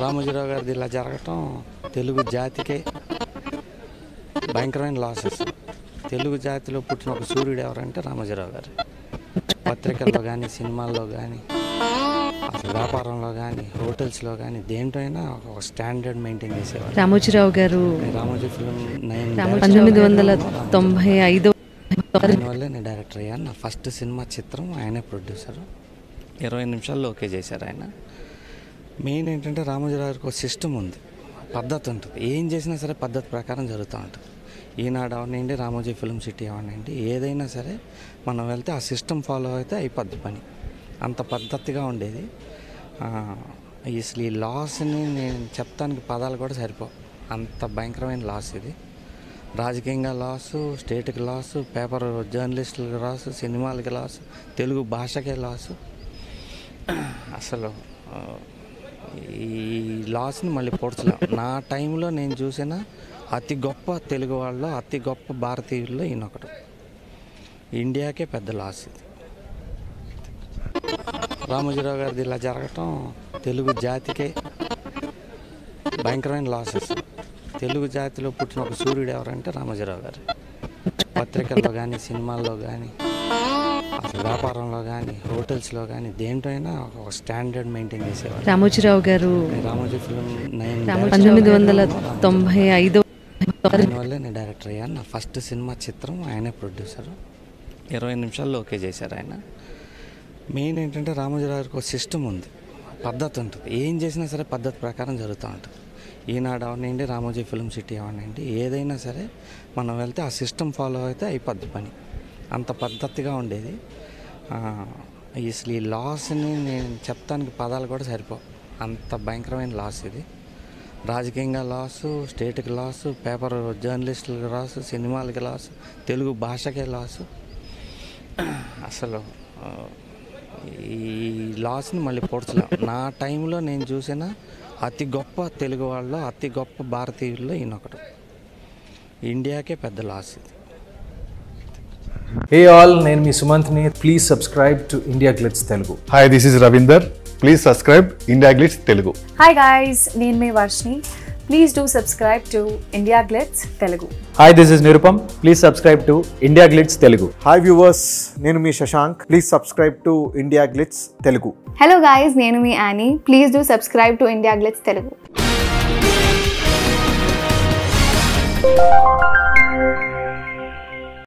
రామోజీరావు గారిది ఇలా జరగటం తెలుగు జాతికే భయంకరమైన లాసెస్. తెలుగు జాతిలో పుట్టిన ఒక సూర్యుడు ఎవరంటే రామోజీరావు గారు. పత్రికల్లో కానీ, సినిమాల్లో కానీ, అసలు వ్యాపారంలో కానీ, హోటల్స్లో కానీ, దేంట్లో అయినా ఒక స్టాండర్డ్ మెయింటైన్ చేసేవారు రామోజీరావు గారు. రామోజీ ఫిల్మ్ 1995 వల్లే నేను డైరెక్టర్ అయ్యాను. నా ఫస్ట్ సినిమా చిత్రం ఆయనే ప్రొడ్యూసరు. 20 నిమిషాల్లో ఓకే చేశారు ఆయన. మెయిన్ ఏంటంటే రామోజీరావు గారికి ఒక సిస్టమ్ ఉంది, పద్ధతి ఉంటుంది. ఏం చేసినా సరే పద్ధతి ప్రకారం జరుగుతూ ఉంటుంది. ఈనాడు అవనండి, రామోజీ ఫిల్మ్ సిటీ అవనండి, ఏదైనా సరే మనం వెళ్తే ఆ సిస్టమ్ ఫాలో అయితే అయిపోద్ది పని. అంత పద్ధతిగా ఉండేది. అసలు ఈ లాస్ని నేను చెప్తానికి పదాలు కూడా సరిపోవు, అంత భయంకరమైన లాస్ ఇది. రాజకీయంగా లాసు, స్టేట్కి లాసు, పేపర్ జర్నలిస్టులకు లాసు, సినిమాలకి లాసు, తెలుగు భాషకే లాసు. అసలు ఈ లాస్ని మళ్ళీ పోడ్చలేం. నా టైంలో నేను చూసిన అతి గొప్ప తెలుగు వాళ్ళలో, అతి గొప్ప భారతీయుల్లో ఈయనొకడు. ఇండియాకే పెద్ద లాస్ ఇది. రామోజీరావు గారిది ఇలా జరగటం తెలుగు జాతికే భయంకరమైన లాసెస్. తెలుగు జాతిలో పుట్టిన ఒక సూర్యుడు ఎవరంటే రామోజీరావు గారు. పత్రికల్లో కానీ, సినిమాల్లో కానీ, అసలు వ్యాపారంలో కానీ, హోటల్స్లో కానీ, దేంట్లో అయినా ఒక స్టాండర్డ్ మెయింటైన్ చేసేవారు. రామోజీరావు గారు. రామోజీ ఫిల్మ్ 1995 వల్లే నేను డైరెక్టర్ అయ్యాను. నా ఫస్ట్ సినిమా చిత్రం ఆయనే ప్రొడ్యూసరు. 20 నిమిషాల్లో ఓకే చేశారు ఆయన. మెయిన్ ఏంటంటే రామోజీరావు గారికి ఒక సిస్టమ్ ఉంది, పద్ధతి ఉంటుంది. ఏం చేసినా సరే పద్ధతి ప్రకారం జరుగుతూ ఉంటుంది. ఈనాడు అవనండి, రామోజీ ఫిల్మ్ సిటీ అవనండి, ఏదైనా సరే మనం వెళ్తే ఆ సిస్టమ్ ఫాలో అయితే అయిపోద్ది పని. అంత పద్ధతిగా ఉండేది. అసలు ఈ లాస్ని నేను చెప్తానికి పదాలు కూడా సరిపోవు, అంత భయంకరమైన లాస్ ఇది. రాజకీయంగా లాసు, స్టేట్కి లాసు, పేపర్ జర్నలిస్టులకు లాసు, సినిమాలకి లాసు, తెలుగు భాషకే లాసు. అసలు ఈ లాస్ని మళ్ళీ పోడ్చలేం. నా టైంలో నేను చూసిన అతి గొప్ప తెలుగు వాళ్ళలో, అతి గొప్ప భారతీయుల్లో ఈయనొకడు. ఇండియాకే పెద్ద లాస్ ఇది. Hey all, నేను మీ సుమంత్ని. Please subscribe to India Glitz Telugu. Hi, this is Ravinder. Please subscribe India Glitz Telugu. Hi guys, నేను మీ Varshini. Please do subscribe to India Glitz Telugu. Hi, this is Nirupam. Please subscribe to India Glitz Telugu. Hi viewers, నేను మీ Shashank. Please subscribe to India Glitz Telugu. Hello guys, నేను మీ Annie. Please do subscribe to India Glitz Telugu.